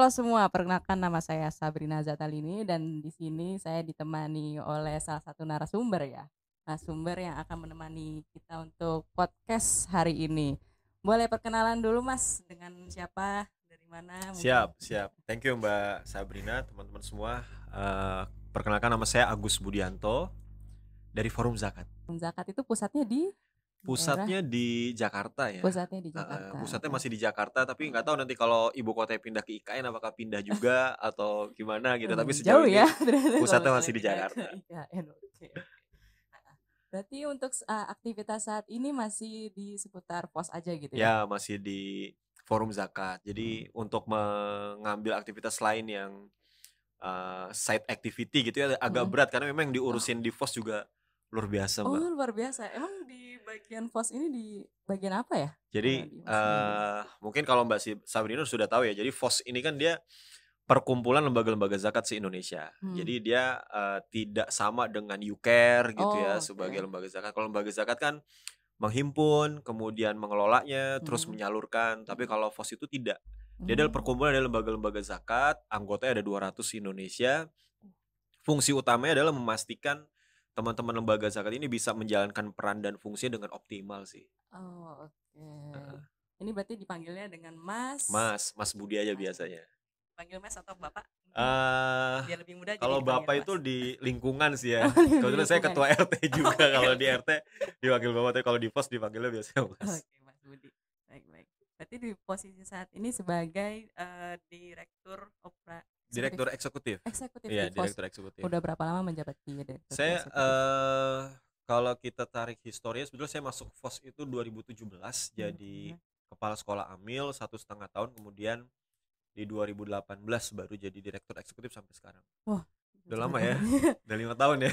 Halo semua, perkenalkan nama saya Sabrina Zatalini dan di sini saya ditemani oleh salah satu narasumber ya. Narasumber yang akan menemani kita untuk podcast hari ini. Boleh perkenalan dulu Mas dengan siapa, dari mana mungkin? Siap, siap. Thank you Mbak Sabrina, teman-teman semua. Perkenalkan nama saya Agus Budianto dari Forum Zakat. Zakat itu pusatnya di daerah, Pusatnya di Jakarta ya. pusatnya di Jakarta. Pusatnya Oh, masih di Jakarta, tapi nggak tahu nanti kalau ibu kotanya pindah ke IKN apakah pindah juga atau gimana gitu. Tapi sejauh jauh ya ini ternyata kalau pusatnya misalnya masih di pindah ke Jakarta. IKN. Oke, oke. Berarti untuk aktivitas saat ini masih di seputar pos aja gitu ya? Ya, masih di Forum Zakat. Hmm. Jadi untuk mengambil aktivitas lain yang side activity gitu ya agak Mm-mm. berat karena memang yang Oh, diurusin di FOS juga luar biasa, oh Mbak. luar biasa. Emang di bagian pos ini di bagian apa ya? Kalau Jadi, di pos sendiri? mungkin kalau Mbak Sabrina sudah tahu ya, jadi FOS ini kan dia perkumpulan lembaga-lembaga zakat se-Indonesia. Hmm. Jadi dia, tidak sama dengan YouCare gitu ya Oh, sebagai oke. lembaga zakat. Kalau lembaga zakat kan menghimpun, kemudian mengelolanya, terus Hmm. menyalurkan. Tapi Hmm. kalau FOS itu tidak. Dia adalah Hmm. perkumpulan dari lembaga-lembaga zakat, anggotanya ada 200 se-Indonesia. Fungsi utamanya adalah memastikan teman-teman lembaga zakat ini bisa menjalankan peran dan fungsinya dengan optimal sih. Oh, oke. Heeh. Ini berarti dipanggilnya dengan Mas. Mas Budi aja Mas Budi. biasanya. Panggil Mas atau Bapak? Mungkin Eh, biar lebih mudah jadi kalau dipanggil Bapak Mas. itu di lingkungan sih ya. Oh, di Kebetulan saya lingkungan. ketua RT juga, Oke, kalau di oke. RT dipanggil Bapak, tapi kalau di pos dipanggilnya biasanya Mas. Oke, Mas Budi. Baik, baik. Berarti di posisi saat ini sebagai direktur eksekutif Direktur eksekutif. eksekutif di Iya, POS. direktur eksekutif. Udah berapa lama menjabat di direktur Saya eksekutif? kalau kita tarik historinya sebetulnya saya masuk FOS itu 2017 jadi 2017. kepala sekolah Amil 1,5 tahun, kemudian di 2018 baru jadi direktur eksekutif sampai sekarang. Wah, Udah cepet lama ya, banget. udah 5 tahun ya.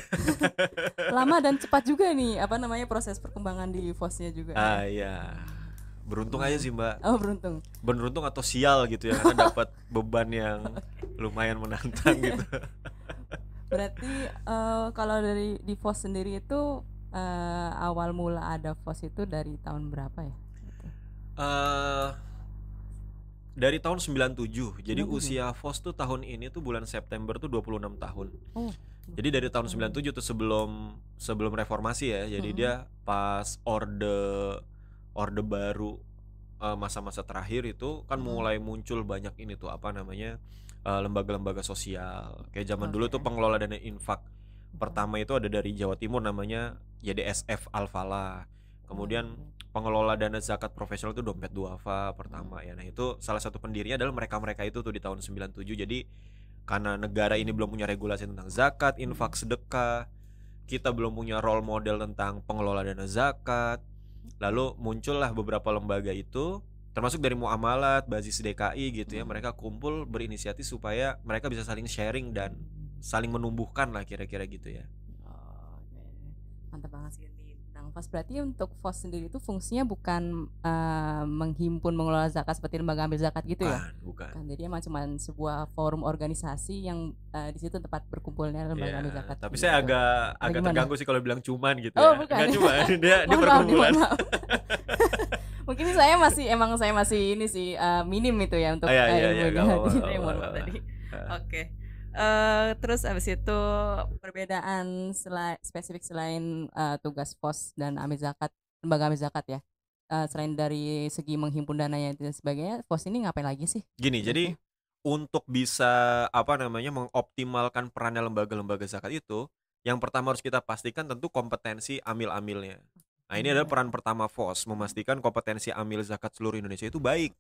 Lama dan cepat juga nih, apa namanya, proses perkembangan di POS-nya juga ya. Iya, beruntung aja Lumayan. sih Mbak. Oh, beruntung. Beruntung atau sial gitu ya, karena dapat beban yang lumayan menantang gitu. Berarti kalau dari di POS sendiri itu awal mula ada POS itu dari tahun berapa ya? Gitu. eh dari tahun 97. Jadi 97. usia FOS tuh tahun ini tuh bulan September tuh 26 tahun. Oh, Jadi dari 26 tahun tahun. 97 tuh sebelum sebelum reformasi ya. Jadi Mm-mm. dia pas orde baru, masa-masa terakhir itu kan Mm-mm. mulai muncul banyak ini tuh apa namanya, lembaga-lembaga sosial. Kayak zaman dulu tuh Oke. pengelola dana infak pertama itu ada dari Jawa Timur namanya YDSF Al-Falah. Kemudian Oh. pengelola dana zakat profesional itu Dompet Duafa Mm. pertama ya. Nah, itu salah satu pendirinya adalah mereka-mereka itu tuh di tahun 97. Jadi karena negara ini belum punya regulasi tentang zakat, infak, Mm-mm. sedekah, kita belum punya role model tentang pengelola dana zakat. Lalu muncullah beberapa lembaga itu, termasuk dari Muamalat, Basis DKI gitu ya. Mm. Mereka kumpul berinisiatif supaya mereka bisa saling sharing dan saling menumbuhkan lah kira-kira gitu ya. Oh, oke. Mantap banget sih di tentang FOS. Berarti untuk FOS sendiri itu fungsinya bukan menghimpun mengelola zakat seperti lembaga ambil zakat gitu ya? Bukan, bukan. Bukan. Jadi emang cuma sebuah forum organisasi yang di situ tempat berkumpulnya lembaga ambil Ya, zakat tapi saya gitu. agak Atau agak gimana? terganggu sih kalau bilang cuman gitu Oh, ya. bukan. Enggak cuman, dia Mohon maaf nih, mohon perkumpulan. maaf. Mungkin saya masih ini sih minim itu ya untuk Iya, iya, iya, ilmunya. enggak apa-apa, Jadi enggak saya mohon maaf apa-apa. tadi. Heeh. Oke. Terus habis itu perbedaan spesifik selain tugas pos dan amil zakat, lembaga amil zakat ya. Selain dari segi menghimpun dananya dan sebagainya, pos ini ngapain lagi sih Gini, jadi tugasnya? untuk bisa apa namanya mengoptimalkan perannya lembaga-lembaga zakat itu, yang pertama harus kita pastikan tentu kompetensi amil-amilnya. Nah, ini adalah peran Oke. pertama FOS, memastikan kompetensi amil zakat seluruh Indonesia itu baik.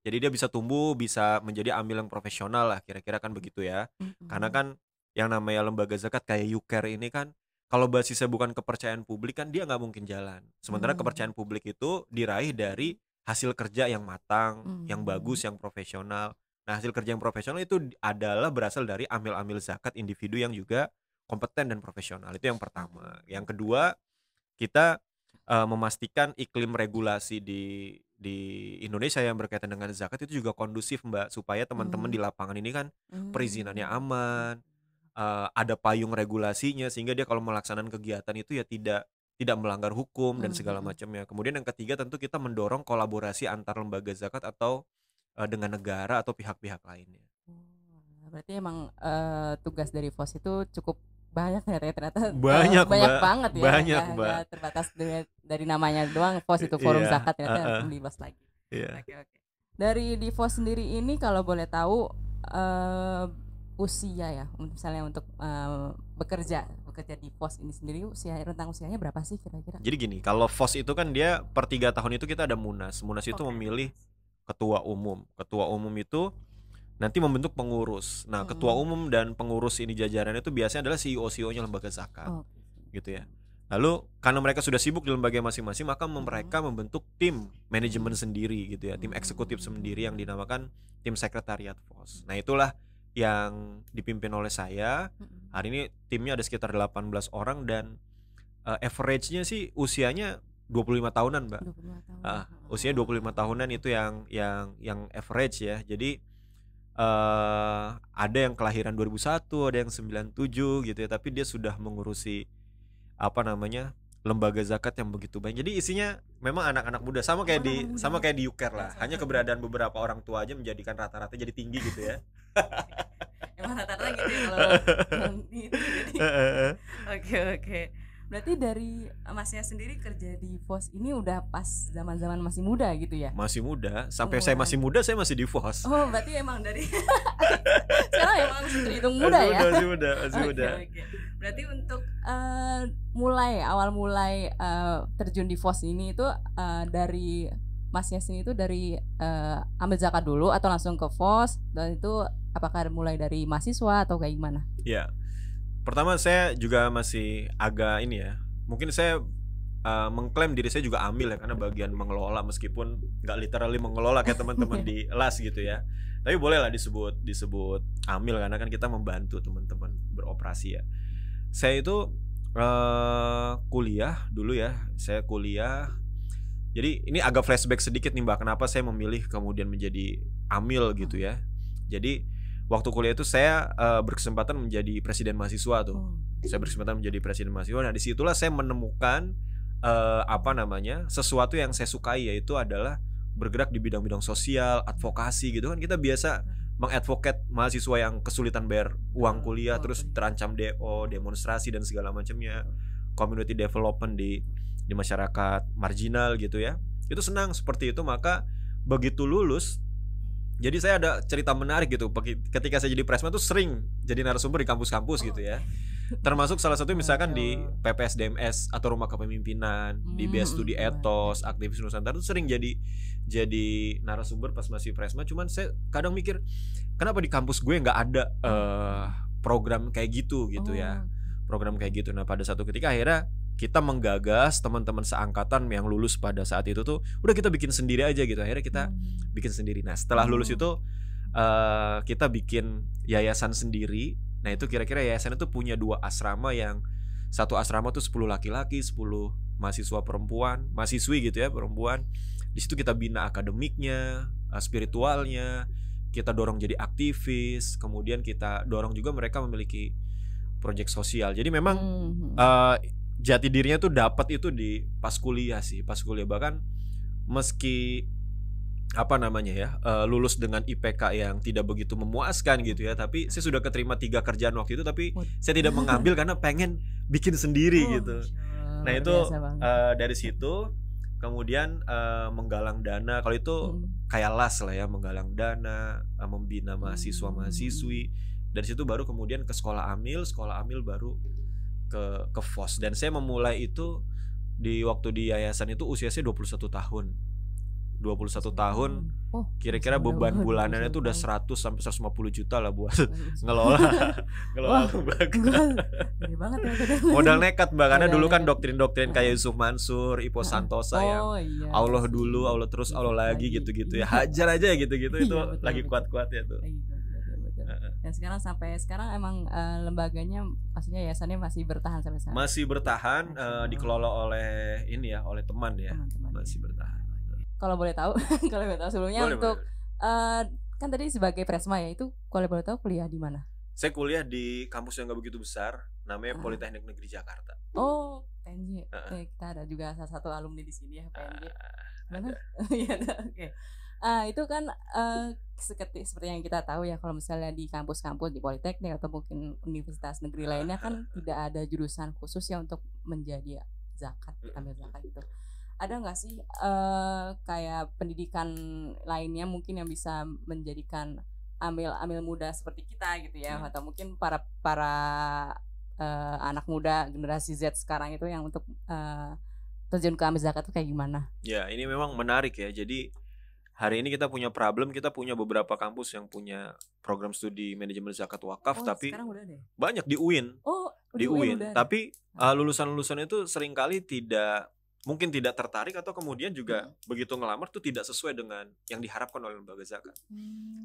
Jadi dia bisa tumbuh, bisa menjadi amil yang profesional lah, kira-kira kan begitu ya. Karena Mm-mm. kan yang namanya lembaga zakat kayak YouCare ini kan, kalau basisnya bukan kepercayaan publik kan dia nggak mungkin jalan. Sementara kepercayaan Mm. publik itu diraih dari hasil kerja yang matang, yang Mm. bagus, yang profesional. Nah, hasil kerja yang profesional itu adalah berasal dari amil-amil zakat individu yang juga kompeten dan profesional. Itu yang pertama. Yang kedua, kita memastikan iklim regulasi di Indonesia yang berkaitan dengan zakat itu juga kondusif, Mbak, supaya teman-teman di Mm. lapangan ini kan perizinannya Mm. aman, ada payung regulasinya sehingga dia kalau melaksanakan kegiatan itu ya tidak melanggar hukum dan segala Mm. macamnya. Kemudian yang ketiga tentu kita mendorong kolaborasi antar lembaga zakat atau dengan negara atau pihak-pihak lainnya. Berarti emang tugas dari FOS itu cukup banyak ya ternyata, Banyak, banyak Mbak. banget ya, Banyak, Mbak. nggak terbatas dari namanya doang FOS itu Forum Iya, Zakat, ternyata heeh, lebih luas lagi. iya. Oke. Dari di FOS sendiri ini kalau boleh tahu usia ya, misalnya untuk bekerja di FOS ini sendiri, rentang usianya berapa sih kira-kira? Jadi gini, kalau FOS itu kan dia per 3 tahun itu kita ada Munas. Munas itu Oke. memilih ketua umum. Ketua umum itu nanti membentuk pengurus. Nah, ketua umum dan pengurus ini jajarannya itu biasanya adalah CEO-nya lembaga zakat. Gitu ya. Lalu karena mereka sudah sibuk di lembaga masing-masing, maka mereka membentuk tim manajemen sendiri gitu ya, tim eksekutif sendiri yang dinamakan tim sekretariat FOS. Nah, itulah yang dipimpin oleh saya. Hari ini timnya ada sekitar 18 orang dan average-nya sih usianya 25 tahunan, Mbak. 25 tahun. Usia 25 tahunan itu yang average ya. Jadi ada yang kelahiran 2001, ada yang 97 gitu ya, tapi dia sudah mengurusi lembaga zakat yang begitu banyak. Jadi isinya memang anak-anak muda, sama kayak di UKER lah. Hanya keberadaan beberapa orang tua aja menjadikan rata-rata jadi tinggi gitu ya. Emang rata-rata gitu ya kalau yang itu jadi. Oke. Berarti dari Masnya sendiri kerja di FOS ini udah pas zaman-zaman masih muda gitu ya? Masih muda, sampai saya masih muda saya masih di FOS. Oh, berarti emang dari sekarang emang masih terhitung muda ya? Masih muda. Oke. Berarti untuk awal mulai terjun di FOS ini itu dari Masnya sini itu dari ambil zakat dulu atau langsung ke FOS, dan itu apakah mulai dari mahasiswa atau kayak gimana? Ya, pertama saya juga masih agak ini ya, mungkin saya mengklaim diri saya juga amil ya, karena bagian mengelola meskipun nggak literally mengelola kayak teman-teman di LAS gitu ya, tapi bolehlah disebut amil karena kan kita membantu teman-teman beroperasi ya. Saya itu kuliah dulu ya, jadi ini agak flashback sedikit nih Mbak, kenapa saya memilih kemudian menjadi amil gitu ya. Jadi waktu kuliah itu saya berkesempatan menjadi presiden mahasiswa tuh. Saya berkesempatan menjadi presiden mahasiswa. Nah, disitulah saya menemukan sesuatu yang saya sukai, yaitu adalah bergerak di bidang-bidang sosial, advokasi gitu kan. Kita biasa mengadvocate mahasiswa yang kesulitan bayar uang kuliah, terus terancam DO, demonstrasi dan segala macamnya, community development di masyarakat marginal gitu ya. Itu senang seperti itu. Maka begitu lulus, jadi saya ada cerita menarik gitu. Ketika saya jadi presma tuh sering jadi narasumber di kampus-kampus gitu ya. Termasuk salah satu misalkan di PPSDMS atau Rumah Kepemimpinan, di Bias Studi Ethos, Aktivis Nusantara tuh sering jadi narasumber pas masih presma. Cuman saya kadang mikir, kenapa di kampus gue nggak ada program kayak gitu ya. Program kayak gitu. Nah, pada satu ketika akhirnya kita menggagas teman-teman seangkatan yang lulus pada saat itu tuh, udah kita bikin sendiri aja gitu. Akhirnya kita bikin sendiri. Nah, setelah lulus itu kita bikin yayasan sendiri. Nah, itu kira-kira yayasan itu punya 2 asrama, yang satu asrama tuh 10 laki-laki, 10 mahasiswa perempuan, mahasiswi gitu ya, perempuan. Di situ kita bina akademiknya, spiritualnya, kita dorong jadi aktivis, kemudian kita dorong juga mereka memiliki proyek sosial. Jadi memang jati dirinya tuh dapat itu di pas kuliah sih, bahkan meski lulus dengan IPK yang tidak begitu memuaskan gitu ya, tapi saya sudah keterima 3 kerjaan waktu itu, tapi saya tidak mengambil karena pengen bikin sendiri gitu. Nah, itu dari situ kemudian menggalang dana. Kalau itu kayak LAS lah ya, menggalang dana, membina mahasiswa-mahasiswi. Dari situ baru kemudian ke sekolah amil baru ke FOS. Dan saya memulai itu di waktu di yayasan itu usia saya 21 tahun. 21 tahun, kira-kira beban bulanannya itu udah 100 sampai 150 juta lah buat ngelola lembaga. Modal nekat Mbak, karena dulu kan doktrin-doktrin kayak Yusuf Mansur, Ipo Santosa yang Allah dulu, Allah terus, Allah lagi gitu-gitu ya. Hajar aja gitu-gitu, itu lagi kuat-kuatnya tuh. Dan sampai sekarang emang lembaganya, maksudnya yayasannya masih bertahan sampai sekarang. Masih bertahan, dikelola oleh teman ya. Masih bertahan. Kalau boleh tahu, sebelumnya untuk kan tadi sebagai presma ya, itu kalau boleh tahu kuliah di mana? Saya kuliah di kampus yang gak begitu besar, namanya Politeknik Negeri Jakarta. Oh, PNJ. Kita ada juga salah satu alumni di sini ya, PNJ. Mana? Iya, oke. Itu kan seperti yang kita tahu ya, kalau misalnya di kampus-kampus di politeknik atau mungkin universitas negeri lainnya kan tidak ada jurusan khusus ya untuk menjadi zakat, amil zakat itu. Ada nggak sih kayak pendidikan lainnya mungkin yang bisa menjadikan amil muda seperti kita gitu ya, atau mungkin para para anak muda generasi Z sekarang itu yang untuk terjun ke amil zakat itu kayak gimana? Ya, ini memang menarik ya. Jadi hari ini kita punya problem, kita punya beberapa kampus yang punya program studi manajemen zakat wakaf, tapi Sekarang udah deh. banyak di UIN. Oh, Di UIN. udah. Tapi lulusan-lulusan itu seringkali mungkin tidak tertarik, atau kemudian juga begitu ngelamar tuh tidak sesuai dengan yang diharapkan oleh lembaga zakat.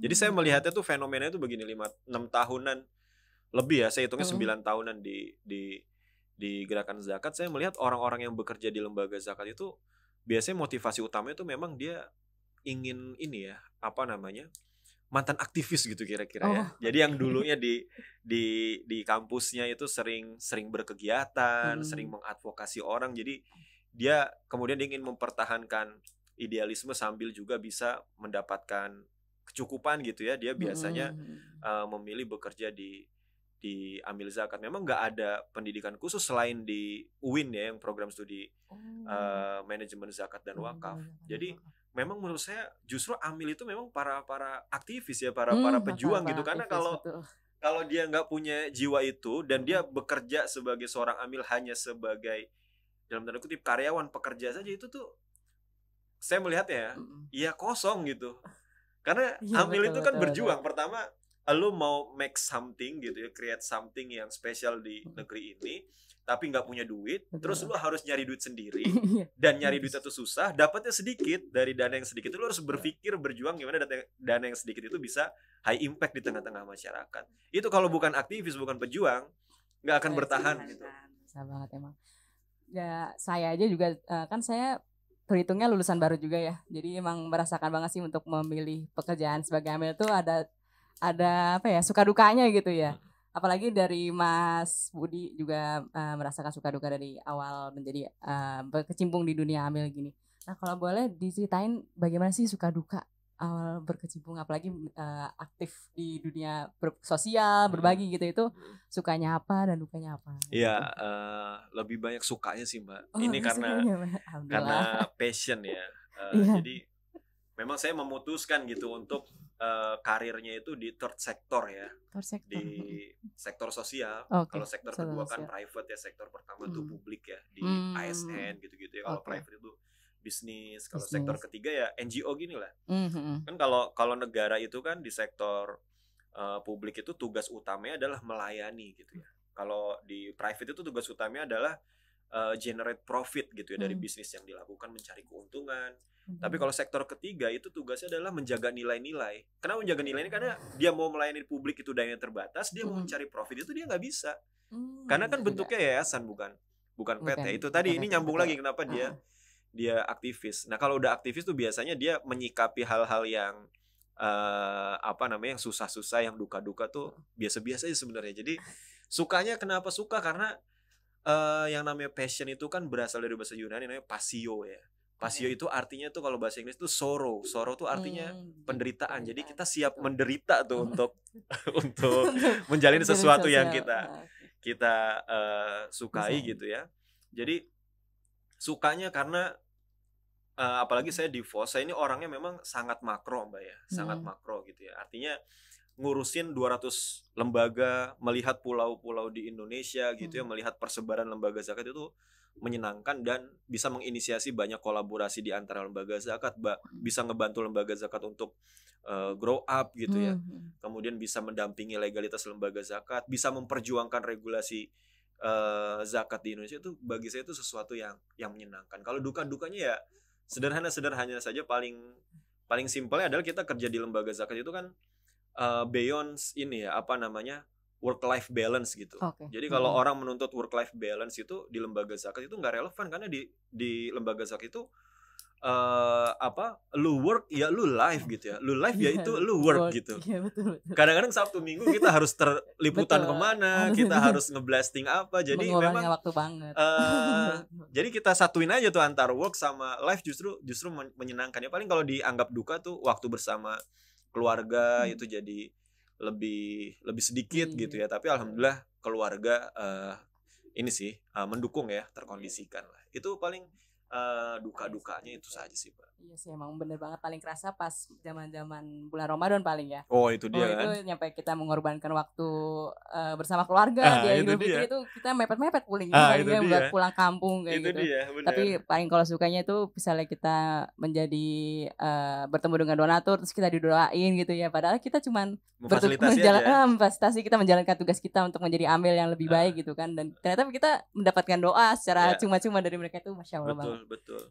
Jadi saya melihatnya tuh fenomena itu begini, 5-6 tahunan lebih ya, saya hitungnya 9 tahunan di gerakan zakat. Saya melihat orang-orang yang bekerja di lembaga zakat itu biasanya motivasi utamanya itu memang dia ingin ini ya, apa namanya, mantan aktivis gitu kira-kira ya. Jadi yang dulunya di kampusnya itu sering berkegiatan, sering mengadvokasi orang. Jadi dia kemudian ingin mempertahankan idealisme sambil juga bisa mendapatkan kecukupan gitu ya. Dia biasanya memilih bekerja di amil zakat. Memang nggak ada pendidikan khusus selain di UIN ya, yang program studi manajemen zakat dan wakaf. Jadi memang menurut saya justru amil itu memang para aktivis ya, para pejuang gitu. Karena kalau dia nggak punya jiwa itu dan dia bekerja sebagai seorang amil hanya sebagai dalam tanda kutip karyawan pekerja saja, itu tuh saya melihatnya ya kosong gitu. Karena amil itu kan berjuang. Pertama, lu mau make something gitu ya, create something yang spesial di negeri ini, tapi nggak punya duit, terus lu harus nyari duit sendiri, dan nyari duit itu susah, dapatnya sedikit. Dari dana yang sedikit itu lu harus berpikir, berjuang gimana dana yang sedikit itu bisa high impact di tengah-tengah masyarakat. Itu kalau bukan aktivis, bukan pejuang, nggak akan bertahan gitu. Bisa banget emang. Ya saya aja juga kan saya berhitungnya lulusan baru juga ya, jadi emang merasakan banget sih untuk memilih pekerjaan sebagai amil itu ada apa ya, suka dukanya gitu ya. Apalagi dari Mas Budi juga merasakan suka duka dari awal menjadi berkecimpung di dunia amil gini. Nah kalau boleh diceritain bagaimana sih suka duka awal berkecimpung, apalagi aktif di dunia sosial, berbagi gitu, itu sukanya apa dan dukanya apa? Iya, lebih banyak sukanya sih Mbak. Ini karena passion ya. Jadi memang saya memutuskan gitu untuk karirnya itu di third sector ya, di sektor sosial. Kalau sektor kedua kan private ya, sektor pertama itu publik ya, di ASN gitu-gitu ya. Kalau private itu bisnis, kalau sektor ketiga ya NGO gini lah. Kan kalau negara itu kan di sektor publik itu tugas utamanya adalah melayani gitu ya. Kalau di private itu tugas utamanya adalah generate profit gitu ya dari bisnis yang dilakukan, mencari keuntungan. Tapi kalau sektor ketiga itu tugasnya adalah menjaga nilai-nilai. Kenapa menjaga nilai-nilai? Karena dia mau melayani publik itu dayanya terbatas, dia mau mencari profit itu dia nggak bisa. Karena kan bentuknya yayasan, bukan PT. Itu tadi ini nyambung lagi kenapa dia aktivis. Nah kalau udah aktivis tuh biasanya dia menyikapi hal-hal yang yang susah-susah, yang duka-duka tuh biasa-biasa aja sebenarnya. Jadi sukanya kenapa suka? Karena yang namanya passion itu kan berasal dari bahasa Yunani, namanya passio ya. Passio itu artinya tuh kalau bahasa Inggris tuh sorrow. Sorrow tuh artinya penderitaan. Jadi kita siap menderita tuh untuk menjalani sesuatu yang kita sukai gitu ya. Jadi sukanya karena apalagi saya di FOS, saya ini orangnya memang sangat makro Mbak ya, sangat makro gitu ya. Artinya ngurusin 200 lembaga, melihat pulau-pulau di Indonesia gitu ya, melihat persebaran lembaga zakat itu menyenangkan, dan bisa menginisiasi banyak kolaborasi di antara lembaga zakat, bisa ngebantu lembaga zakat untuk grow up gitu ya. Kemudian bisa mendampingi legalitas lembaga zakat, bisa memperjuangkan regulasi zakat di Indonesia. Itu bagi saya itu sesuatu yang menyenangkan. Kalau duka-dukanya ya sederhana saja. Paling simpelnya adalah kita kerja di lembaga zakat itu kan beyond ini ya, work life balance gitu. Jadi kalau orang menuntut work life balance itu di lembaga zakat itu nggak relevan, karena di lembaga zakat itu lu work ya lu live gitu ya, lu live ya itu lu work gitu. Kadang-kadang Sabtu Minggu kita harus terliputan kemana, kita harus ngeblasting apa, jadi memang waktu banget. Jadi kita satuin aja tuh antara work sama life, justru menyenangkan ya. Paling kalau dianggap duka tuh waktu bersama keluarga itu jadi lebih sedikit gitu ya. Tapi alhamdulillah keluarga ini sih mendukung ya, terkondisikan lah. Itu paling duka-dukanya itu saja sih, Pak. Iya sih, emang bener banget, paling kerasa pas zaman-zaman bulan Ramadan paling ya. Oh itu dia kan. Itu nyampe kita mengorbankan waktu bersama keluarga di Idul Fitri itu kita mepet-mepet buat pulang kampung kayak itu gitu. Dia, tapi paling kalau sukanya itu misalnya kita menjadi bertemu dengan donatur terus kita didoain gitu ya, padahal kita cuman memfasilitasi kita menjalankan tugas kita untuk menjadi amil yang lebih baik gitu kan, dan ternyata kita mendapatkan doa secara cuma-cuma dari mereka itu, masya Allah banget. Betul.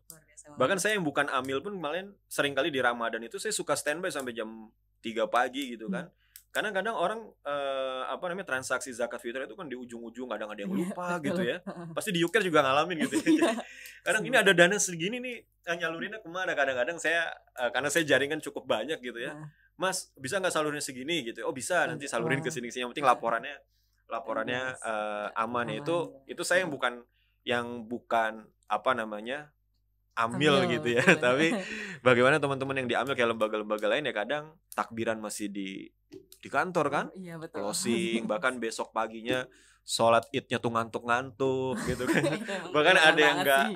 Bahkan saya yang bukan amil pun kemarin seringkali di Ramadan itu saya suka standby sampai jam 3 pagi gitu kan. Karena kadang orang transaksi zakat fitrah itu kan di ujung-ujung kadang ada yang lupa gitu ya. Pasti di Yuker juga ngalamin gitu ya. Kadang ini ada dana segini nih, nyalurinnya kemana, kadang-kadang saya karena saya jaringan cukup banyak gitu ya. Mas, bisa nggak salurin segini gitu? Oh bisa, nanti salurin ke sini. Yang penting laporannya aman ya. Itu saya yang bukan amil gitu ya. Tapi bagaimana teman-teman yang diambil kayak lembaga-lembaga lain ya, kadang takbiran masih di kantor kan, closing, bahkan besok paginya sholat idnya tuh ngantuk-ngantuk gitu kan. Bahkan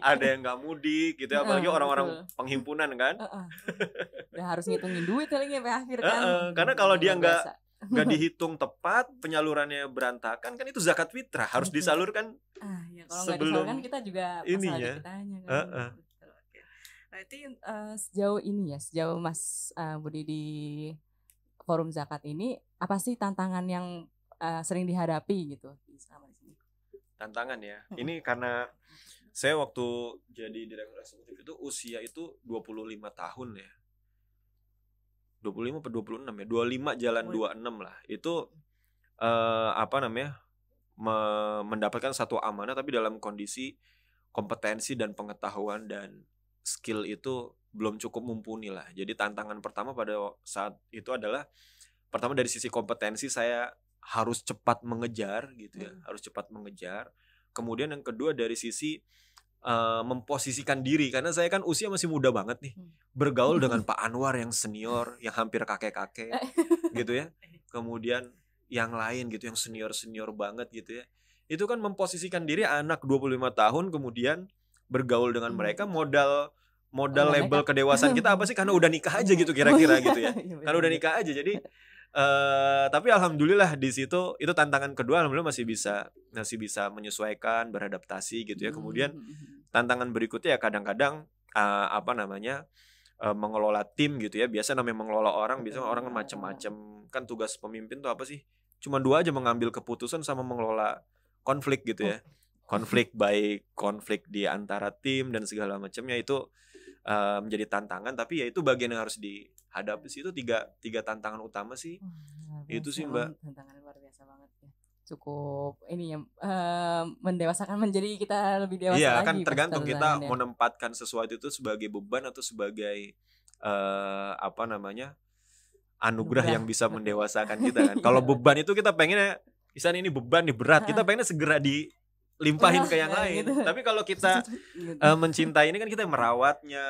ada yang nggak mudik gitu, apalagi orang-orang penghimpunan kan. Udah harus ngitungin duit kali ya sampai akhir kan. Karena kalau dia nggak dihitung tepat, penyalurannya berantakan kan, itu zakat fitrah harus disalurkan. Ya, kalau nggak disalurkan kita juga masalah di kitanya kan. Berarti sejauh Mas Budi di forum zakat ini, apa sih tantangan yang sering dihadapi gitu selama di sini? Tantangan ya. Ini karena saya waktu jadi direktur eksekutif itu usia itu 25 tahun ya. 25 atau 26 ya? 25 jalan 26 lah. Itu mendapatkan satu amanah tapi dalam kondisi kompetensi dan pengetahuan dan skill itu belum cukup mumpuni lah. Jadi tantangan pertama pada saat itu adalah, pertama dari sisi kompetensi saya harus cepat mengejar gitu ya, harus cepat mengejar. Kemudian yang kedua dari sisi memposisikan diri, karena saya kan usia masih muda banget nih, bergaul dengan Pak Anwar yang senior, yang hampir kakek-kakek gitu ya. Kemudian yang lain gitu yang senior banget gitu ya. Itu kan memposisikan diri anak 25 tahun kemudian bergaul dengan mereka, modal label kedewasaan kita apa sih? Karena udah nikah aja gitu kira-kira gitu ya. Karena udah nikah aja. Jadi tapi alhamdulillah di situ itu tantangan kedua, alhamdulillah masih bisa menyesuaikan, beradaptasi gitu ya. Kemudian tantangan berikutnya ya kadang-kadang mengelola tim gitu ya. Biasa namanya mengelola orang, biasanya orang kan macam-macam. Kan tugas pemimpin tuh apa sih? Cuma 2 aja, mengambil keputusan sama mengelola konflik gitu ya. Konflik di antara tim dan segala macamnya itu menjadi tantangan, tapi ya itu bagian yang harus dihadapi sih. Itu tiga tantangan utama sih. Itu sih Mbak. Tantangan luar biasa banget ya. Cukup ini ya, mendewasakan, menjadi kita lebih dewasa lagi. Iya kan, tergantung kita menempatkan sesuatu itu sebagai beban atau sebagai anugerah yang bisa mendewasakan kita kan. Kalau beban itu kita pengennya, misalnya ini beban nih berat, kita pengennya segera dilimpahin ke yang lain gitu. Tapi kalau kita mencintai ini kan kita merawatnya,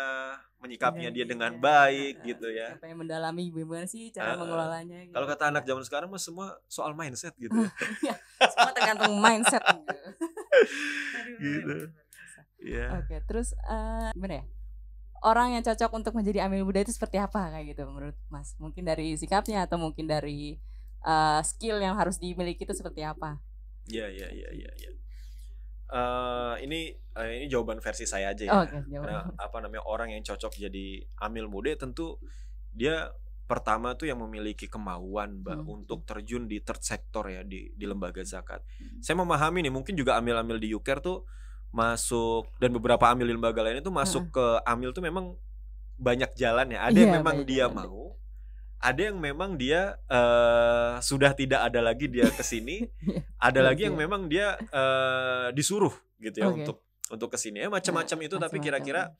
menyikapinya dia dengan baik gitu ya. Sampai mendalami gimana sih cara mengelolanya gitu. Kalau kata anak zaman sekarang mah semua soal mindset gitu. Semua tergantung mindset gitu. Oke, terus gimana ya? Orang yang cocok untuk menjadi amil muda itu seperti apa kayak gitu menurut Mas? Mungkin dari sikapnya atau mungkin dari skill yang harus dimiliki itu seperti apa? Iya. Ini jawaban versi saya aja ya. Karena orang yang cocok jadi amil muda tentu dia pertama tuh yang memiliki kemauan Mbak untuk terjun di third sector ya, di lembaga zakat. Saya memahami nih, mungkin juga amil-amil di Yuker tuh masuk, dan beberapa amil di lembaga lain itu masuk ke amil tuh memang banyak jalan ya. Ada yang memang dia mau, ada yang memang dia sudah tidak ada lagi dia kesini, ada lagi yang memang dia disuruh gitu ya untuk kesini ya, macam-macam itu. Tapi kira-kira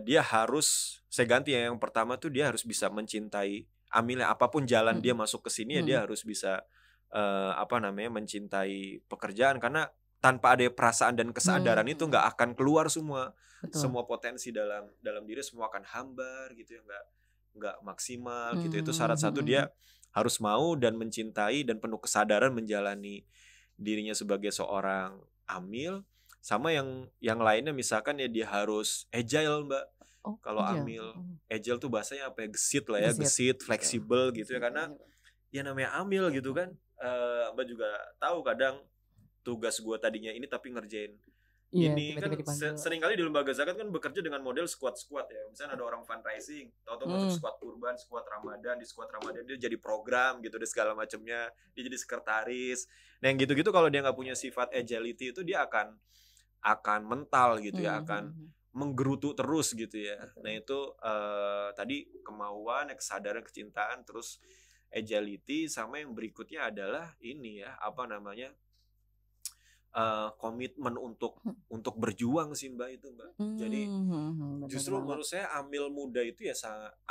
dia harus, saya ganti ya, yang pertama tuh dia harus bisa mencintai amilnya, apapun jalan dia masuk ke sini ya dia harus bisa mencintai pekerjaan. Karena tanpa ada perasaan dan kesadaran itu Hmm, nggak akan keluar semua betul. semua potensi dalam dalam diri, semua akan hambar gitu ya, nggak maksimal gitu. Itu Hmm, syarat hmm, satu, hmm. dia harus mau dan mencintai dan penuh kesadaran menjalani dirinya sebagai seorang amil. Sama yang lainnya misalkan ya dia harus agile, Mbak. Oh, Kalau iya. amil agile tuh bahasanya apa ya, gesit lah ya, Gesit, gesit, betul. fleksibel gitu ya, Gesit, karena fleksibel. ya namanya amil gitu kan. Mbak juga tahu kadang tugas gue tadinya ini tapi ngerjain Iya, ini kan tiba-tiba dipanggil. seringkali di lembaga zakat kan bekerja dengan model squad ya. Misalnya ada orang fundraising, tahu-tahu masuk Hmm, squad kurban, squad Ramadan, di squad Ramadan dia jadi program gitu, dan segala macamnya, dia jadi sekretaris. Nah yang gitu-gitu kalau dia nggak punya sifat agility itu dia akan mental gitu ya, hmm, hmm, akan hmm. menggerutu terus gitu ya. Nah Betul. itu tadi kemauan, kesadaan, kecintaan, terus agility, sama yang berikutnya adalah ini ya, apa namanya, komitmen untuk berjuang sih Mbak, itu Mbak. Jadi Bener justru banget. menurut saya amil muda itu ya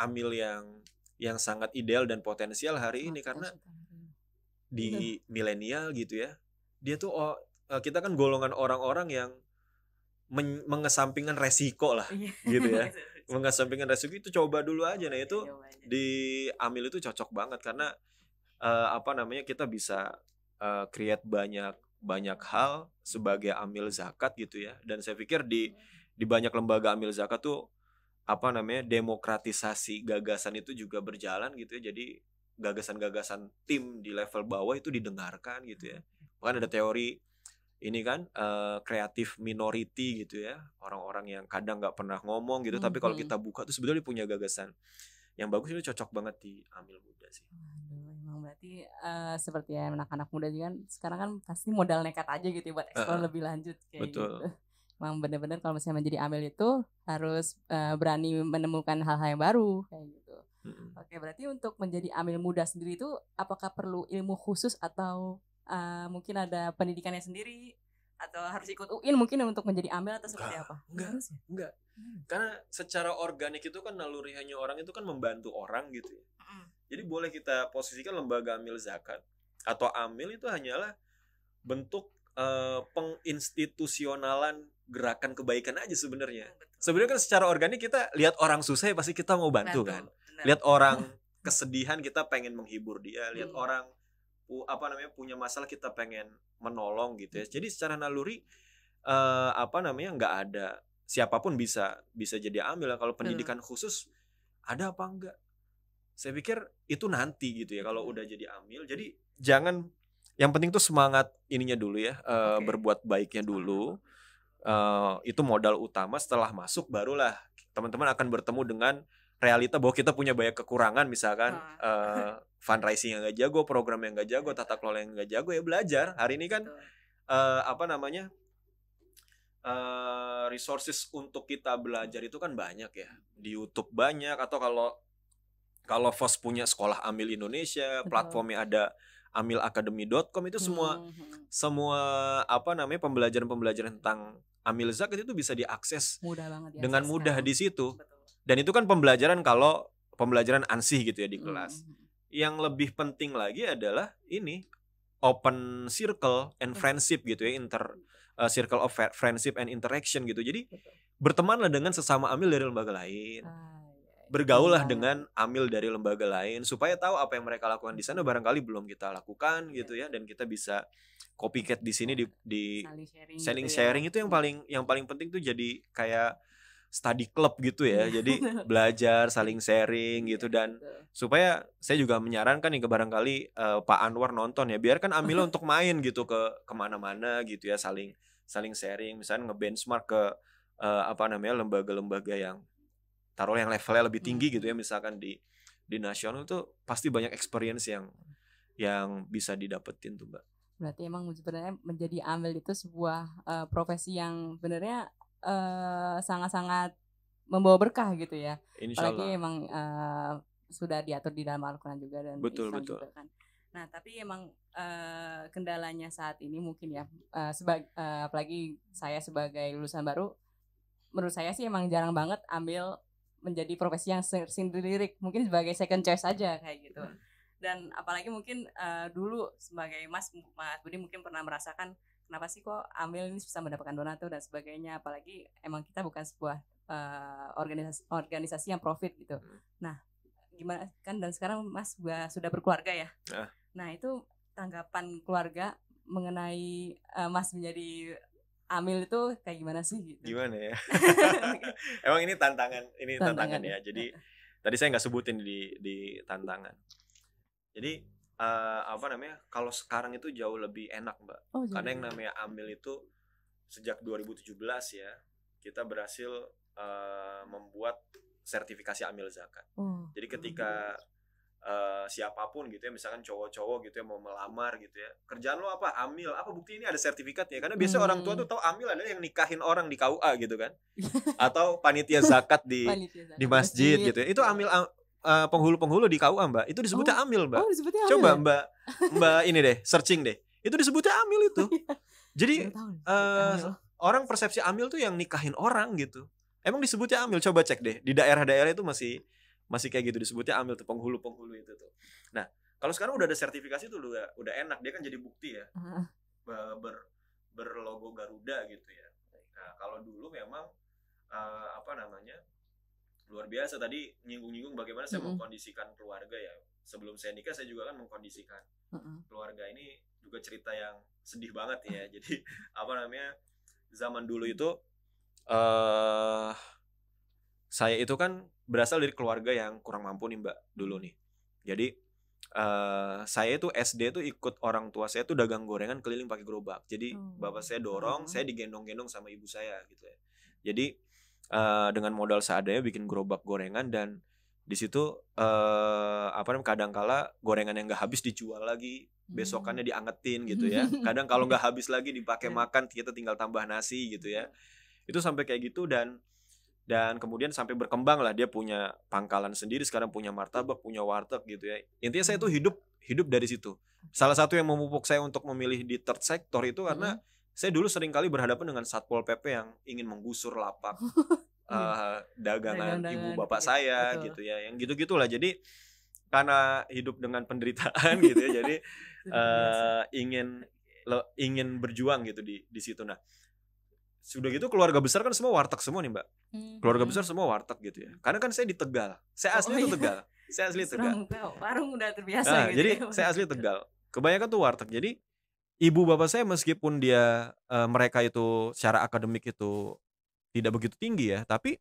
amil yang sangat ideal dan potensial hari Sangat ini, karena potensial sekali. Bener. di milenial gitu ya, dia tuh kita kan golongan orang-orang yang mengesampingkan resiko lah Iya. gitu ya, mengesampingkan resiko itu, coba dulu aja. Nah Coba aja, itu coba aja. di amil itu cocok banget karena apa namanya, kita bisa create banyak banyak hal sebagai amil zakat gitu ya. Dan saya pikir di banyak lembaga amil zakat tuh apa namanya, demokratisasi gagasan itu juga berjalan gitu ya. Jadi gagasan-gagasan tim di level bawah itu didengarkan gitu ya. Bahkan ada teori ini kan, kreatif minority gitu ya, orang-orang yang kadang nggak pernah ngomong gitu, tapi kalau Mhm. kita buka tuh sebetulnya punya gagasan yang bagus. Itu cocok banget di amil muda sih. Waduh, emang berarti, seperti ya anak-anak muda juga kan sekarang kan pasti modal nekat aja gitu ya buat eksplor Heeh, lebih lanjut kayak gitu. betul. Emang bener-bener kalau misalnya menjadi amil itu harus, berani menemukan hal-hal yang baru kayak gitu. Mm-mm. Oke, berarti untuk menjadi amil muda sendiri itu apakah perlu ilmu khusus atau, mungkin ada pendidikannya sendiri atau harus ikut UIN mungkin untuk menjadi amil atau seperti Enggak, apa? Nggak enggak, harus ya? enggak. Mmm, Karena secara organik itu kan nalurinya orang itu kan membantu orang gitu ya. mhm. Jadi boleh kita posisikan lembaga amil zakat atau amil itu hanyalah bentuk penginstitusionalan gerakan kebaikan aja sebenarnya. Betul. Sebenarnya kan secara organik kita lihat orang susah ya pasti kita mau bantu Bantu, kan. bener. Lihat orang kesedihan kita pengen menghibur dia, lihat Mhm. orang apa namanya, punya masalah kita pengen menolong gitu ya. Jadi secara naluri apa namanya, nggak ada, siapapun bisa bisa jadi amil. Kalau Betul. pendidikan khusus ada apa enggak? Saya pikir itu nanti gitu ya kalau Betul. udah jadi amil. Jadi jangan, yang penting tuh semangat ininya dulu ya, Oke. berbuat baiknya Semangat. dulu. Itu modal utama. Setelah masuk barulah teman-teman akan bertemu dengan realita bahwa kita punya banyak kekurangan, misalkan Heeh. fundraising yang nggak jago, program yang nggak jago, tata kelola yang nggak jago, ya belajar. Hari ini kan Betul. apa namanya, resources untuk kita belajar itu kan banyak ya, di YouTube banyak, atau kalau kalau FOS punya sekolah amil Indonesia, Betul. platformnya ada amilacademy.com, itu semua Mhm. semua apa namanya, pembelajaran-pembelajaran tentang amil zakat itu bisa diakses Mudah banget dengan diakses mudah sekarang. di situ. Betul. Dan itu kan pembelajaran, kalau pembelajaran ansih gitu ya di kelas. Mhm. Yang lebih penting lagi adalah ini, open circle and Open circle. friendship gitu ya, circle of friendship and interaction gitu. Jadi Betul. bertemanlah dengan sesama amil dari lembaga lain. Iya, penting Bergaullah banget. dengan amil dari lembaga lain supaya tahu apa yang mereka lakukan di sana barangkali belum kita lakukan Iya. gitu ya, dan kita bisa copycat di sini, di Saling sharing gitu sharing ya. sharing. Itu yang paling penting tuh, jadi kayak study club gitu ya. Iya. Jadi belajar, saling sharing Iya, gitu. Dan betul. supaya saya juga menyarankan nih ke barangkali Pak Anwar nonton ya, biarkan amilnya untuk main gitu ke kemana-mana gitu ya, saling saling sharing, misalnya ngebenchmark ke apa namanya, lembaga-lembaga yang taruh yang levelnya lebih tinggi gitu ya, Mhm. misalkan di nasional tuh pasti banyak experience yang bisa didapetin tuh Mbak. Berarti emang sebenarnya menjadi amil itu sebuah, profesi yang sebenarnya, sangat-sangat membawa berkah gitu ya. Insya Apalagi Allah. emang, sudah diatur di dalam Al-Quran juga dan Betul, Islam betul. juga kan. Nah, tapi emang, kendalanya saat ini mungkin ya, apalagi saya sebagai lulusan baru, menurut saya sih emang jarang banget ambil menjadi profesi yang sendiri, mungkin sebagai second choice aja kayak gitu. Hmm. Dan apalagi mungkin, dulu sebagai Mas Budi mungkin pernah merasakan kenapa sih kok Amil ini bisa mendapatkan donatur dan sebagainya, apalagi emang kita bukan sebuah organisasi yang profit gitu. Nah, gimana kan, dan sekarang Mas sudah berkeluarga ya. Nah, itu tanggapan keluarga mengenai Mas menjadi Amil itu kayak gimana sih gitu? Gimana ya? Emang ini tantangan ya. Jadi tadi saya nggak sebutin di tantangan. Jadi kalau sekarang itu jauh lebih enak, Mbak. Karena yang namanya Amil itu sejak 2017 ya, kita berhasil membuat sertifikasi Amil Zakat. Jadi ketika siapapun gitu ya, misalkan cowok-cowok gitu ya mau melamar gitu ya, kerjaan lo apa? Amil. Apa bukti ini ada sertifikat ya? Karena biasanya orang tua tuh tahu Amil adalah yang nikahin orang di KUA gitu kan, atau panitia zakat di masjid gitu ya. Itu Amil. Penghulu di KUA, Mbak, itu disebutnya Amil, Mbak. Disebutnya Coba Amil, Mbak ini deh, searching deh, itu disebutnya Amil itu. Jadi orang persepsi Amil tuh yang nikahin orang gitu. Emang disebutnya Amil, coba cek deh di daerah-daerah itu masih kayak gitu disebutnya Amil tuh, penghulu itu tuh. Nah, kalau sekarang udah ada sertifikasi tuh udah enak, dia kan jadi bukti ya, berlogo Garuda gitu ya. Nah, kalau dulu memang luar biasa, tadi nyinggung-nyinggung bagaimana saya mengkondisikan keluarga ya. Sebelum saya nikah saya juga kan mengkondisikan keluarga. Ini juga cerita yang sedih banget ya. Jadi zaman dulu itu saya itu kan berasal dari keluarga yang kurang mampu nih, Mbak, dulu nih. Jadi saya itu SD tuh ikut orang tua saya tuh dagang gorengan keliling pakai gerobak. Jadi bapak saya dorong, saya digendong-gendong sama ibu saya gitu ya. Jadi dengan modal seadanya bikin gerobak gorengan, dan di situ kadang-kala gorengan yang nggak habis dijual lagi, besokannya diangetin gitu ya. Kadang kalau nggak habis lagi dipakai makan, kita tinggal tambah nasi gitu ya. Itu sampai kayak gitu, dan kemudian sampai berkembang lah, dia punya pangkalan sendiri, sekarang punya martabak, punya warteg gitu ya. Intinya saya tuh hidup dari situ. Salah satu yang memupuk saya untuk memilih di third sector itu karena saya dulu sering kali berhadapan dengan Satpol PP yang ingin menggusur lapak dagangan ibu bapak saya gitu ya, yang gitu-gitulah. Jadi karena hidup dengan penderitaan gitu ya, jadi ingin berjuang gitu di situ. Nah, sudah gitu keluarga besar kan semua warteg semua nih, Mbak. Keluarga besar semua warteg gitu ya. Karena kan saya di Tegal. Saya asli itu Tegal. Saya asli Tegal. Warung udah terbiasa gitu. Jadi saya asli Tegal. Kebanyakan tuh warteg. Jadi ibu bapak saya meskipun dia mereka itu secara akademik itu tidak begitu tinggi ya, tapi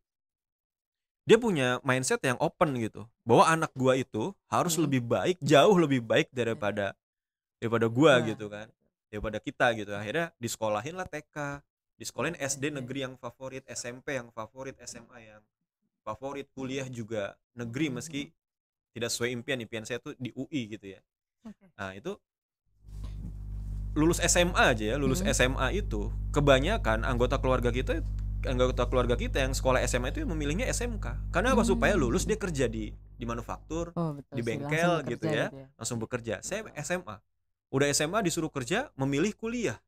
dia punya mindset yang open gitu, bahwa anak gua itu harus lebih baik, jauh lebih baik daripada gua gitu kan, daripada kita gitu. Akhirnya disekolahin lah TK, disekolahin SD negeri yang favorit, SMP yang favorit, SMA yang favorit, kuliah juga negeri meski tidak sesuai impian saya tuh di UI gitu ya. Nah, itu lulus SMA aja ya, SMA itu kebanyakan anggota keluarga kita yang sekolah SMA itu memilihnya SMK. Karena apa? Supaya lulus dia kerja di manufaktur, di bengkel gitu ya, langsung bekerja. Saya SMA, udah SMA disuruh kerja, memilih kuliah,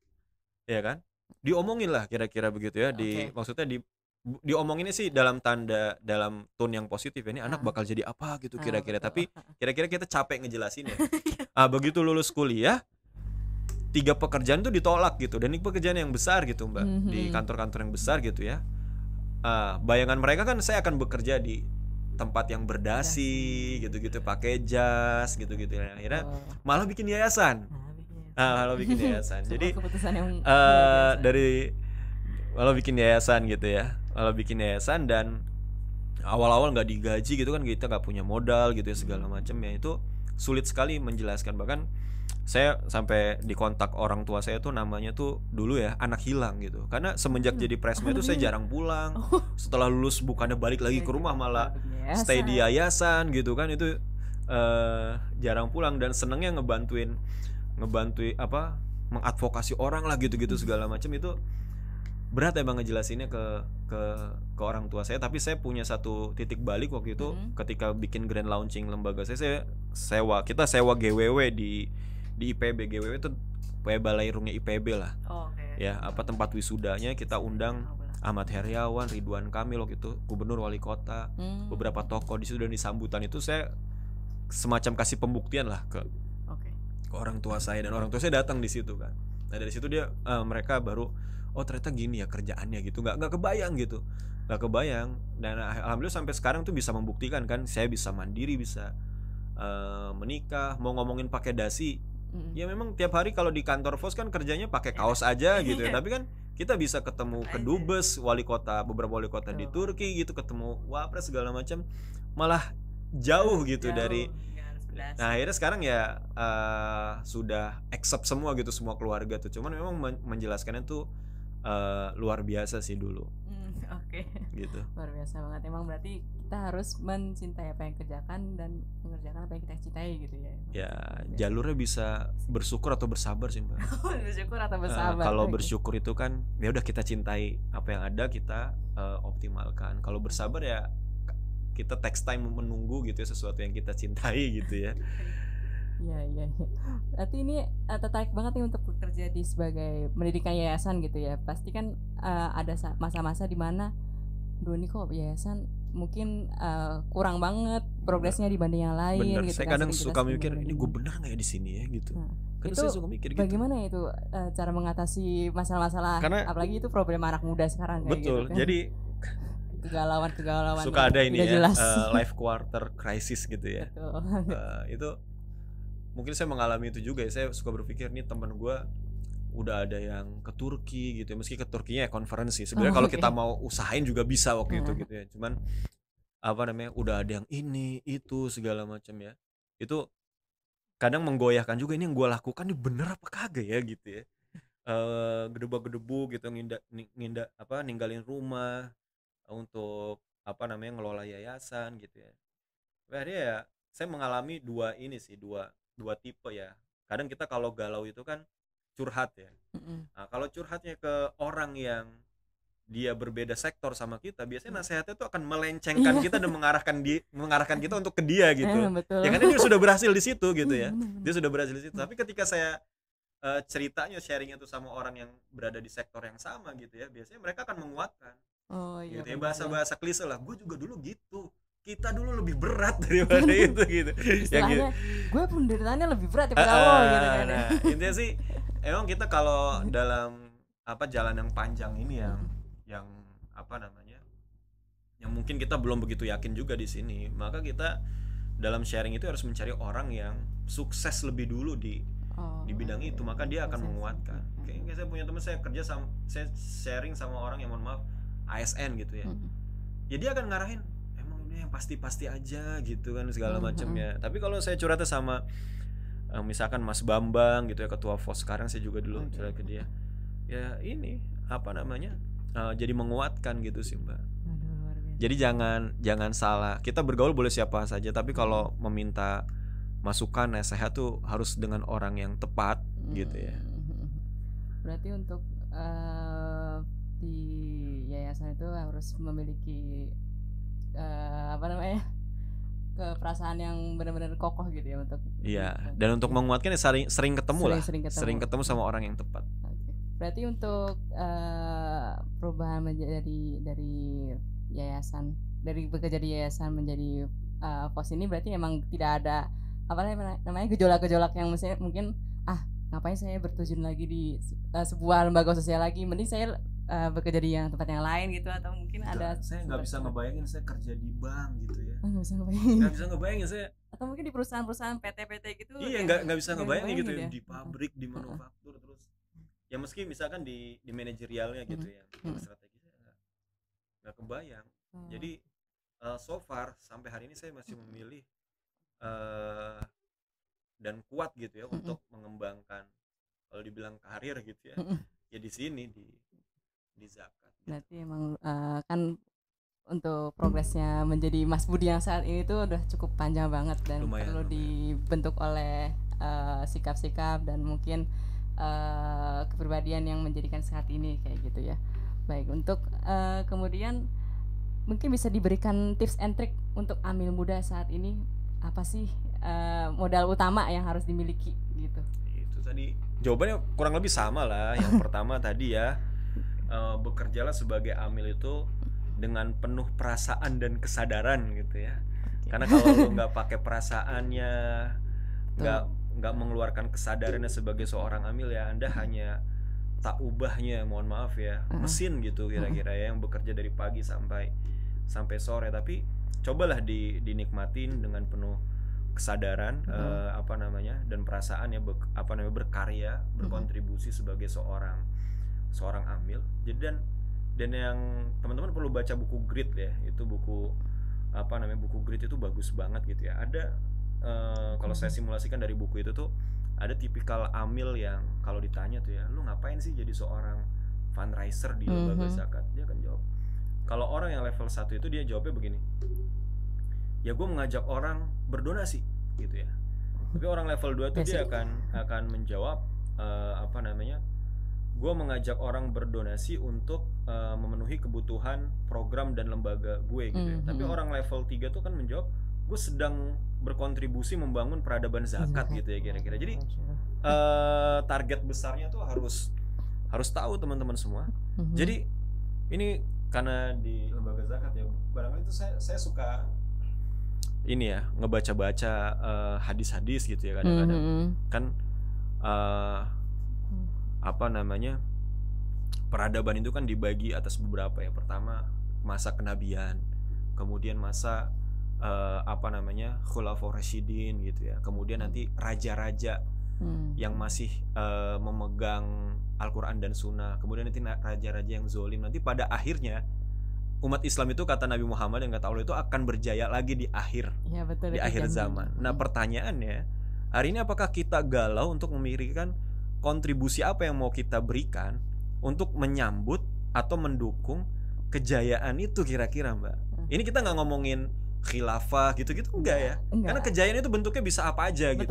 ya kan? Diomongin lah kira-kira begitu ya, maksudnya diomonginnya sih dalam tone yang positif ya, ini anak bakal jadi apa gitu kira-kira. Tapi kira-kira kita capek ngejelasin ya. Begitu lulus kuliah, 3 pekerjaan tuh ditolak gitu, dan ini pekerjaan yang besar gitu, Mbak, di kantor-kantor yang besar gitu ya. Bayangan mereka kan saya akan bekerja di tempat yang berdasi gitu-gitu, pakai jas gitu-gitu. Akhirnya malah bikin yayasan. Jadi malah bikin yayasan gitu ya, dan awal-awal nggak digaji gitu kan, kita nggak punya modal gitu ya, segala macam ya. Itu sulit sekali menjelaskan. Bahkan saya sampai dikontak orang tua saya tuh, namanya tuh dulu ya anak hilang gitu, karena semenjak jadi presma itu saya jarang pulang. Setelah lulus bukannya balik lagi ke rumah, malah stay di yayasan gitu kan. Itu jarang pulang, dan senengnya ngebantuin mengadvokasi orang lah gitu-gitu segala macam. Itu berat emang ngejelasinnya ke orang tua saya. Tapi saya punya satu titik balik waktu itu, ketika bikin grand launching lembaga kita sewa GWW di IPB. GWW itu balai rungnya IPB lah. Ya, tempat wisudanya kita undang Ahmad Heriawan, Ridwan Kamil waktu itu, gubernur, wali kota, beberapa tokoh di situ, dan di sambutan itu saya semacam kasih pembuktian lah ke orang tua saya, dan orang tua saya datang di situ kan. Nah dari situ mereka baru oh ternyata gini ya kerjaannya gitu, nggak kebayang gitu, nggak kebayang. Dan alhamdulillah sampai sekarang tuh bisa membuktikan kan, saya bisa mandiri, bisa menikah. Mau ngomongin pakai dasi, ya memang tiap hari kalau di kantor pos kan kerjanya pakai kaos aja gitu ya. Tapi kan kita bisa ketemu kedubes, beberapa wali kota di Turki gitu, ketemu wapres segala macam, malah jauh gitu dari. Nah akhirnya sekarang ya sudah accept semua gitu, semua keluarga tuh. Cuman memang menjelaskannya tuh luar biasa sih dulu. Oke. Gitu. Luar biasa banget. Emang berarti kita harus mencintai apa yang kerjakan dan mengerjakan apa yang kita cintai gitu ya. Ya jalurnya bisa bersyukur atau bersabar sih Mbak. Bersyukur atau bersabar. Kalau bersyukur itu kan ya udah kita cintai apa yang ada, kita optimalkan. Kalau bersabar ya kita takes time menunggu gitu ya sesuatu yang kita cintai gitu ya. Iya. Berarti ini tertarik banget nih untuk bekerja di sebagai pendidikan yayasan gitu ya. Pasti kan ada masa-masa di mana ini kok yayasan mungkin kurang banget progresnya dibanding yang lain. Bener. Gitu. Saya kadang suka mikir ini gue bener nggak ya di sini ya gitu. Kadang itu saya suka mikir gitu. Bagaimana itu cara mengatasi masalah-masalah? Karena apalagi itu problem anak muda sekarang kayak betul. Gitu kan. Jadi kegalauan suka ada ini ya life quarter crisis gitu ya. Itu mungkin saya mengalami itu juga ya. Saya suka berpikir nih teman gue udah ada yang ke Turki gitu ya. Meski ke Turkinya ya konferensi. Sebenarnya kalau kita mau usahain juga bisa waktu itu gitu ya. Cuman udah ada yang ini itu segala macam ya. Itu kadang menggoyahkan juga, ini yang gue lakukan ini bener apa kagak ya gitu ya. Gedebak-gedebuk gitu, ninggalin rumah untuk ngelola yayasan gitu ya. Akhirnya ya saya mengalami dua tipe ya. Kadang kita kalau galau itu kan curhat ya. Nah, kalau curhatnya ke orang yang dia berbeda sektor sama kita, biasanya nasihatnya tuh akan melencengkan kita dan mengarahkan kita untuk ke dia gitu. Ya karena dia sudah berhasil di situ gitu ya. Dia sudah berhasil di situ. Tapi ketika saya sharingnya tuh sama orang yang berada di sektor yang sama gitu ya, biasanya mereka akan menguatkan. Gitu ya, bahasa klise lah. Gue juga dulu gitu. Kita dulu lebih berat daripada itu gitu. Istilahnya gue penderitaannya lebih berat daripada lo gitu kan. Nah, intinya sih emang kita kalau dalam jalan yang panjang ini yang yang mungkin kita belum begitu yakin juga di sini, maka kita dalam sharing itu harus mencari orang yang sukses lebih dulu di bidang itu, maka dia akan menguatkan. Kayak saya punya teman, saya sharing sama orang yang mohon maaf ASN gitu ya. Ya dia akan ngarahin yang pasti-pasti aja gitu kan segala macamnya. Tapi kalau saya curhatnya sama misalkan Mas Bambang gitu ya, ketua FOS sekarang, saya juga dulu curhat ke dia. Ya ini jadi menguatkan gitu sih Mbak. Jadi jangan salah. Kita bergaul boleh siapa saja, tapi kalau meminta masukan, nasihat tuh harus dengan orang yang tepat gitu ya. Berarti untuk di yayasan itu harus memiliki keperasaan yang benar-benar kokoh gitu ya untuk dan untuk menguatkan ya sering ketemu sama orang yang tepat. Berarti untuk perubahan menjadi dari yayasan, dari bekerja di yayasan menjadi FOS ini, berarti emang tidak ada gejolak-gejolak yang mungkin ngapain saya bertujuan lagi di sebuah lembaga sosial lagi, mending saya bekerja di tempat yang lain gitu, atau mungkin ada. Saya nggak bisa ngebayangin saya kerja di bank gitu ya. Nggak bisa ngebayangin saya. Atau mungkin di perusahaan-perusahaan PT gitu. Iya, nggak bisa ngebayangin gitu ya. Di pabrik, di manufaktur, terus ya meski misalkan di manajerialnya gitu ya, strategisnya nggak kebayang. Jadi so far sampai hari ini saya masih memilih dan kuat gitu ya untuk mengembangkan, kalau dibilang karir gitu ya, ya di sini di Zakat. Berarti emang kan untuk progresnya menjadi Mas Budi yang saat ini tuh udah cukup panjang banget, dan perlu dibentuk oleh sikap-sikap dan mungkin kepribadian yang menjadikan saat ini kayak gitu ya. Baik, untuk kemudian mungkin bisa diberikan tips and trick untuk amil muda saat ini, apa sih modal utama yang harus dimiliki gitu? Itu tadi jawabannya kurang lebih sama lah. Yang pertama tadi ya, bekerjalah sebagai amil itu dengan penuh perasaan dan kesadaran gitu ya. Karena kalau lu nggak pakai perasaannya, nggak mengeluarkan kesadarannya sebagai seorang amil ya, Anda hanya tak ubahnya, mohon maaf ya, mesin gitu kira-kira ya, yang bekerja dari pagi sampai sore. Tapi cobalah dinikmatin dengan penuh kesadaran apa namanya, dan perasaan ya, apa namanya, berkarya, berkontribusi sebagai seorang amil. Jadi dan yang teman-teman perlu baca buku Grit ya, itu buku apa namanya, buku Grit itu bagus banget gitu ya. Ada kalau saya simulasikan dari buku itu tuh, ada tipikal amil yang kalau ditanya tuh ya, lu ngapain sih jadi seorang fundraiser di lembaga zakat, dia akan jawab, kalau orang yang level 1 itu dia jawabnya begini, ya gue mengajak orang berdonasi gitu ya. Tapi orang level 2 tuh dia akan menjawab apa namanya, gue mengajak orang berdonasi untuk memenuhi kebutuhan program dan lembaga gue gitu ya. Tapi orang level 3 tuh kan menjawab, gue sedang berkontribusi membangun peradaban zakat gitu ya kira-kira. Jadi target besarnya tuh harus tahu teman-teman semua. Jadi ini karena di lembaga zakat ya, barangkali itu saya suka ini ya, ngebaca-baca hadis-hadis gitu ya kadang-kadang. Kan apa namanya, peradaban itu kan dibagi atas beberapa ya. Pertama masa kenabian, kemudian masa apa namanya, khulafaur rasyidin gitu ya. Kemudian nanti raja-raja yang masih memegang Al-Quran dan Sunnah. Kemudian nanti raja-raja yang zolim. Nanti pada akhirnya umat Islam itu, kata Nabi Muhammad dan kata Allah, itu akan berjaya lagi di akhir ya, betul, di akhir zaman. Nah pertanyaannya hari ini, apakah kita galau untuk memikirkan kontribusi apa yang mau kita berikan untuk menyambut atau mendukung kejayaan itu kira-kira Mbak? Ini kita nggak ngomongin khilafah gitu-gitu, enggak ya? Karena kejayaan itu bentuknya bisa apa aja gitu.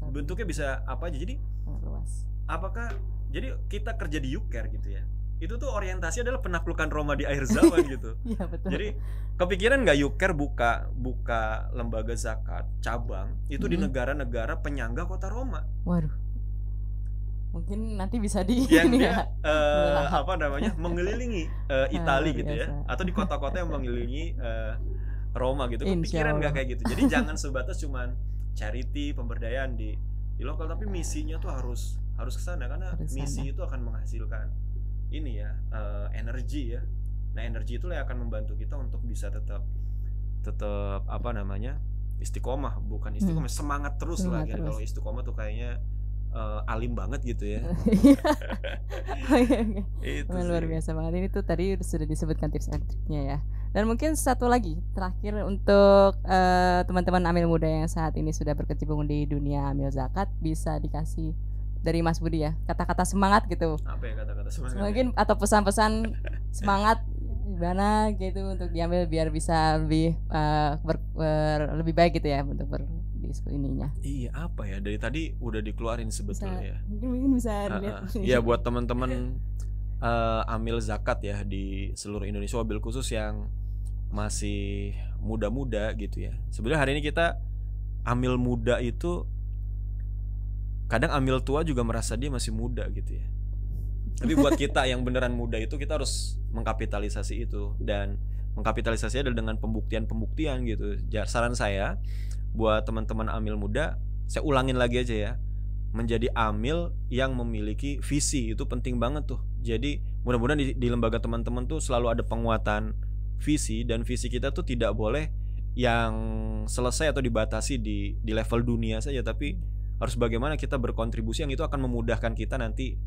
Bentuknya bisa apa aja. Jadi luas. Apakah jadi kita kerja di UCAR gitu ya, itu tuh orientasi adalah penaklukan Roma di akhir zaman gitu. Ya, betul. Jadi kepikiran nggak UCAR buka lembaga zakat cabang itu di negara-negara penyangga kota Roma? Waduh, mungkin nanti bisa di yang dia apa namanya, mengelilingi Italia gitu ya, atau di kota-kota yang mengelilingi Roma gitu. Kepikiran nggak kayak gitu? Jadi jangan sebatas cuman charity, pemberdayaan di lokal, tapi misinya tuh harus ke sana, karena misi itu akan menghasilkan ini ya, energi ya. Nah energi itulah yang akan membantu kita untuk bisa tetap apa namanya, istiqomah, bukan istiqomah, semangat terus lah. Kalau istiqomah tuh kayaknya alim banget gitu ya. Itu luar biasa banget. Ini tuh tadi sudah disebutkan tips and triknya ya. Dan mungkin satu lagi terakhir untuk teman-teman amil muda yang saat ini sudah berkecimpung di dunia amil zakat, bisa dikasih dari Mas Budi ya, kata-kata semangat gitu. Apa ya kata-kata semangat? Mungkin atau pesan-pesan semangat gimana gitu untuk diambil biar bisa lebih lebih baik gitu ya untuk ininya. Iya, apa ya, dari tadi udah dikeluarin sebetulnya ya. Mungkin bisa lihat. Ya buat teman-teman amil zakat ya di seluruh Indonesia, wabil khusus yang masih muda-muda gitu ya. Sebenarnya hari ini kita amil muda itu, kadang amil tua juga merasa dia masih muda gitu ya. Tapi buat kita yang beneran muda itu, kita harus mengkapitalisasi itu, dan mengkapitalisasi adalah dengan pembuktian gitu. Saran saya buat teman-teman amil muda, saya ulangin lagi aja ya, menjadi amil yang memiliki visi itu penting banget tuh. Jadi mudah-mudahan di lembaga teman-teman tuh selalu ada penguatan visi, dan visi kita tuh tidak boleh yang selesai atau dibatasi di level dunia saja, tapi harus bagaimana kita berkontribusi yang itu akan memudahkan kita nanti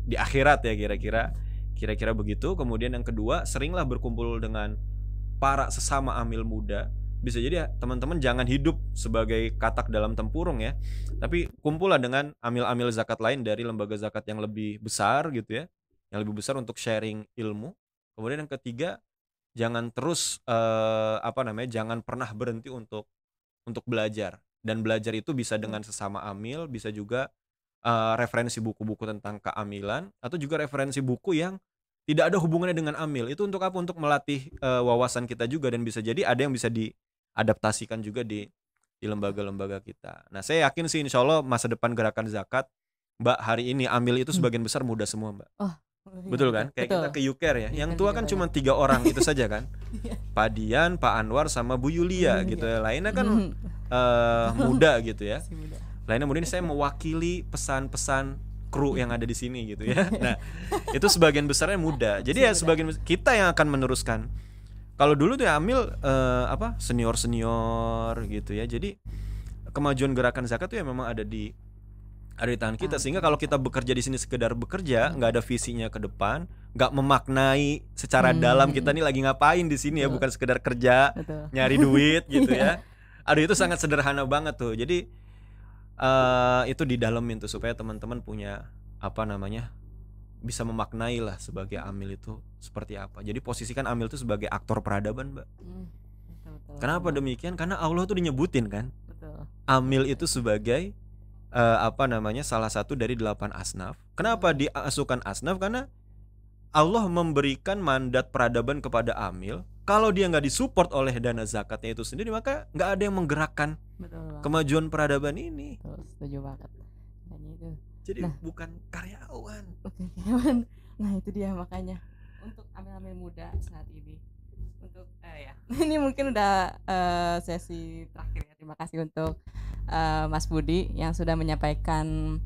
di akhirat ya, kira-kira begitu. Kemudian yang kedua, seringlah berkumpul dengan para sesama amil muda. Bisa jadi ya, teman-teman jangan hidup sebagai katak dalam tempurung ya, tapi kumpullah dengan amil-amil zakat lain dari lembaga zakat yang lebih besar gitu ya, yang lebih besar untuk sharing ilmu. Kemudian yang ketiga, jangan terus apa namanya, jangan pernah berhenti untuk belajar. Dan belajar itu bisa dengan sesama amil, bisa juga referensi buku-buku tentang keamilan, atau juga referensi buku yang tidak ada hubungannya dengan amil. Itu untuk apa? Untuk melatih wawasan kita juga, dan bisa jadi ada yang bisa diadaptasikan juga di lembaga-lembaga kita. Nah saya yakin sih insya Allah masa depan gerakan zakat, Mbak, hari ini amil itu sebagian besar muda semua Mbak. Betul kan? Kayak kita ke UCAR ya, yang tua kan cuma 3 orang itu saja kan. Pak Dian, Pak Anwar, sama Bu Yulia gitu ya. Lainnya kan muda gitu ya. Masih muda. Lainnya kemudian saya mewakili pesan-pesan kru yang ada di sini gitu ya. Nah, itu sebagian besarnya muda. Jadi ya sebagian kita yang akan meneruskan. Kalau dulu tuh ya Amil senior gitu ya. Jadi kemajuan gerakan zakat tuh ya memang ada di tangan kita, sehingga kalau kita bekerja di sini sekedar bekerja, nggak ada visinya ke depan, nggak memaknai secara dalam kita nih lagi ngapain di sini ya, bukan sekedar kerja nyari duit gitu ya. Aduh, itu sangat sederhana banget tuh. Jadi itu didalemin tuh supaya teman-teman punya bisa memaknai lah sebagai Amil itu seperti apa. Jadi posisikan Amil itu sebagai aktor peradaban, Mbak. Kenapa demikian? Karena Allah tuh dinyebutin kan, Amil itu sebagai salah satu dari 8 asnaf. Kenapa dimasukkan asnaf? Karena Allah memberikan mandat peradaban kepada Amil. Kalau dia nggak disupport oleh dana zakatnya itu sendiri, maka nggak ada yang menggerakkan kemajuan peradaban ini. Setuju banget. Jadi bukan karyawan. Nah itu dia makanya untuk Amil-Amil muda saat ini. Untuk ini mungkin udah sesi terakhir ya. Terima kasih untuk Mas Budi yang sudah menyampaikan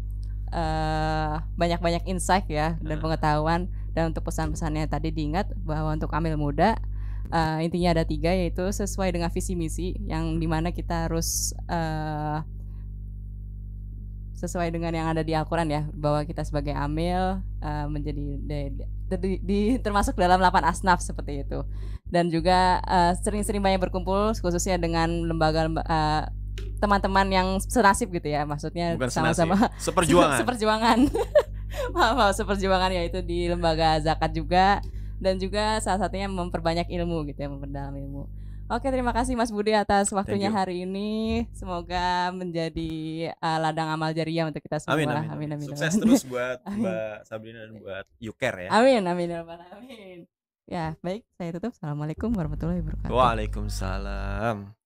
banyak-banyak insight ya dan pengetahuan. Dan untuk pesan-pesannya tadi diingat bahwa untuk Amil muda intinya ada 3, yaitu sesuai dengan visi misi yang dimana kita harus sesuai dengan yang ada di Al-Quran ya, bahwa kita sebagai Amil menjadi termasuk dalam 8 asnaf seperti itu. Dan juga sering-sering banyak berkumpul khususnya dengan lembaga teman-teman yang senasib gitu ya, maksudnya bukan sama-sama seperjuangan maaf, seperjuangan, yaitu di lembaga zakat juga, dan juga salah satunya memperbanyak ilmu gitu ya, memperdalam ilmu. Oke, terima kasih Mas Budi atas waktunya hari ini. Semoga menjadi ladang amal jariah untuk kita semua. Amin. Sukses terus buat Mbak Sabrina dan buat YouCare ya. Amin. Ya, baik, saya tutup. Assalamualaikum warahmatullahi wabarakatuh. Waalaikumsalam.